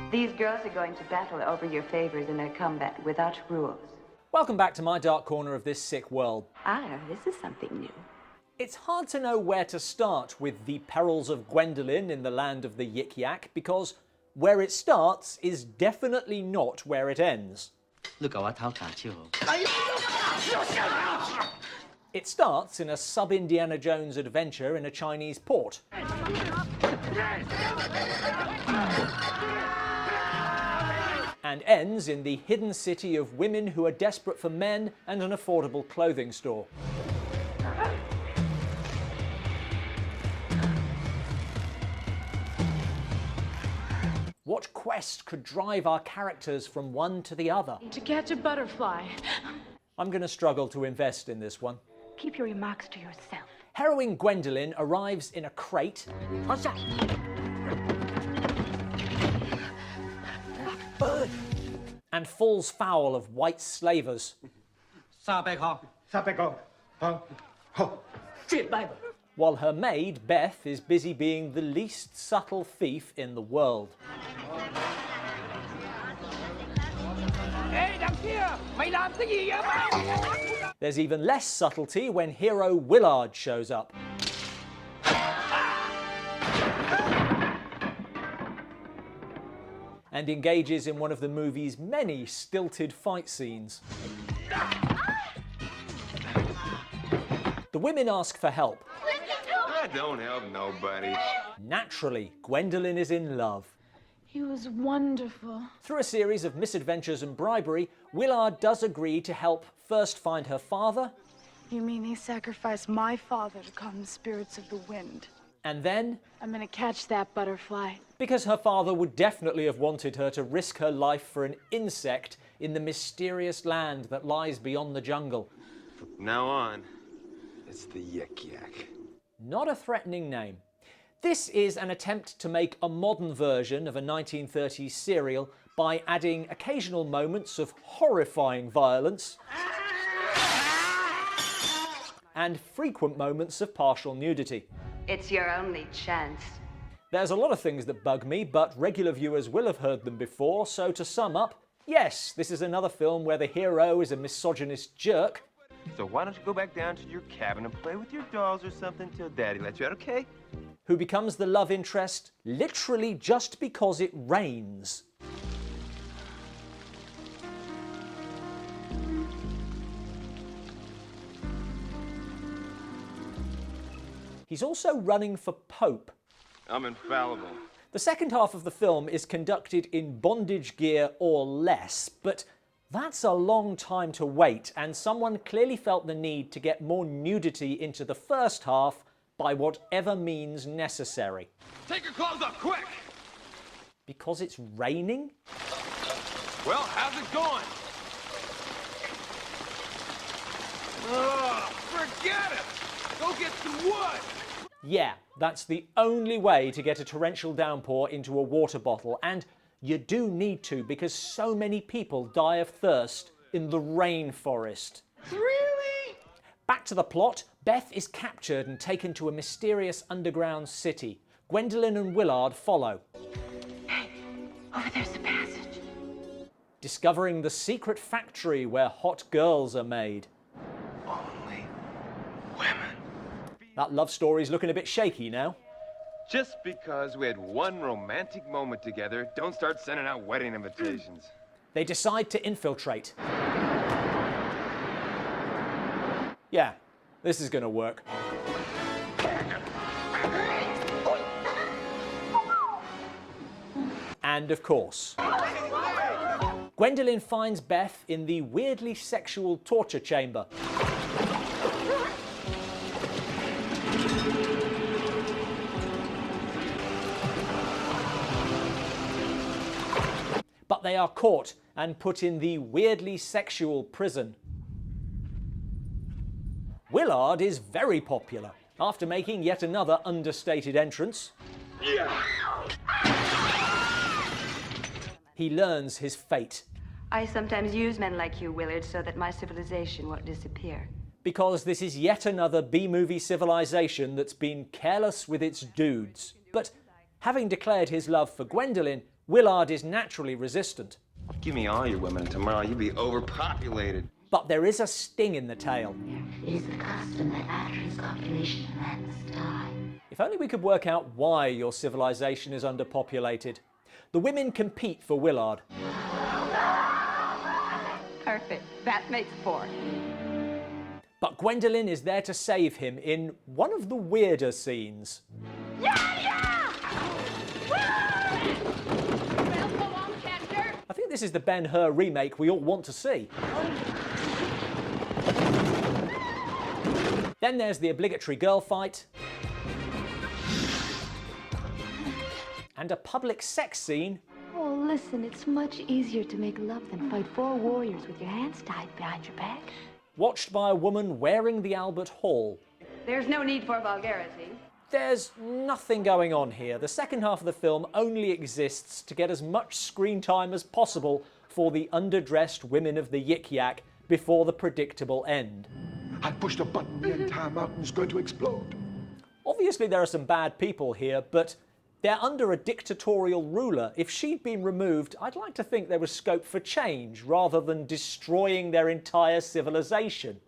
These girls are going to battle over your favors in a combat without rules. Welcome back to my dark corner of this sick world. Ah, this is something new. It's hard to know where to start with the Perils of Gwendoline in the land of the Yik Yak, because where it starts is definitely not where it ends. It starts in a sub-Indiana Jones adventure in a Chinese port. And ends in the hidden city of women who are desperate for men and an affordable clothing store. What quest could drive our characters from one to the other? To catch a butterfly. I'm going to struggle to invest in this one. Keep your remarks to yourself. Heroine Gwendoline arrives in a crate and falls foul of white slavers. While her maid, Beth, is busy being the least subtle thief in the world. There's even less subtlety when hero Willard shows up. And engages in one of the movie's many stilted fight scenes. The women ask for help. I don't help nobody. Naturally, Gwendoline is in love. He was wonderful. Through a series of misadventures and bribery, Willard does agree to help first find her father. You mean he sacrificed my father to calm the spirits of the wind? And then, I'm gonna catch that butterfly. because her father would definitely have wanted her to risk her life for an insect in the mysterious land that lies beyond the jungle. From now on, it's the Yik Yak. Not a threatening name. This is an attempt to make a modern version of a 1930s serial by adding occasional moments of horrifying violence and frequent moments of partial nudity. It's your only chance. There's a lot of things that bug me, but regular viewers will have heard them before, so to sum up, yes, this is another film where the hero is a misogynist jerk. So why don't you go back down to your cabin and play with your dolls or something till Daddy lets you out, okay? Who becomes the love interest literally just because it rains. He's also running for Pope. I'm infallible. The second half of the film is conducted in bondage gear or less, but that's a long time to wait, and someone clearly felt the need to get more nudity into the first half by whatever means necessary. Take your clothes off, quick! Because it's raining? Well, how's it going? Ugh, forget it! Go get some wood! Yeah, that's the only way to get a torrential downpour into a water bottle, and you do need to because so many people die of thirst in the rainforest. Really? Back to the plot, Beth is captured and taken to a mysterious underground city. Gwendoline and Willard follow. Hey, over there's the passage. Discovering the secret factory where hot girls are made. Only women. That love story's looking a bit shaky now. Just because we had one romantic moment together, don't start sending out wedding invitations. They decide to infiltrate. Yeah, this is gonna work. And of course, Gwendoline finds Beth in the weirdly sexual torture chamber. But they are caught and put in the weirdly sexual prison. Willard is very popular after making yet another understated entrance. Yeah. He learns his fate. I sometimes use men like you, Willard, so that my civilization won't disappear. Because this is yet another B-movie civilization that's been careless with its dudes. But having declared his love for Gwendoline, Willard is naturally resistant. Give me all your women, and tomorrow you'll be overpopulated. But there is a sting in the tale. It is the custom that after his copulation a man must die. If only we could work out why your civilization is underpopulated. The women compete for Willard. Perfect. That makes 4. But Gwendoline is there to save him in one of the weirder scenes. I think this is the Ben-Hur remake we all want to see. Then there's the obligatory girl fight. And a public sex scene. Oh, listen, it's much easier to make love than fight 4 warriors with your hands tied behind your back. Watched by a woman wearing the Albert Hall. There's no need for vulgarity. There's nothing going on here. The second half of the film only exists to get as much screen time as possible for the underdressed women of the Yik Yak before the predictable end. I pushed a button, the entire mountain's going to explode. Obviously there are some bad people here, but they're under a dictatorial ruler. If she'd been removed, I'd like to think there was scope for change rather than destroying their entire civilization.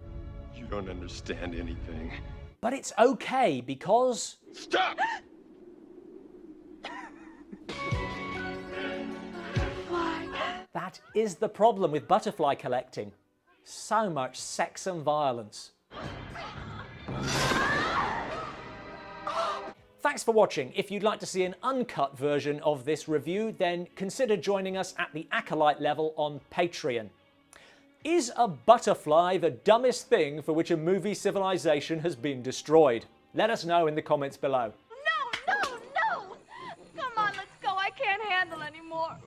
You don't understand anything. But it's okay because... Stop! that is the problem with butterfly collecting. So much sex and violence. Thanks for watching. If you'd like to see an uncut version of this review, then consider joining us at the Acolyte level on Patreon. Is a butterfly the dumbest thing for which a movie civilization has been destroyed? Let us know in the comments below.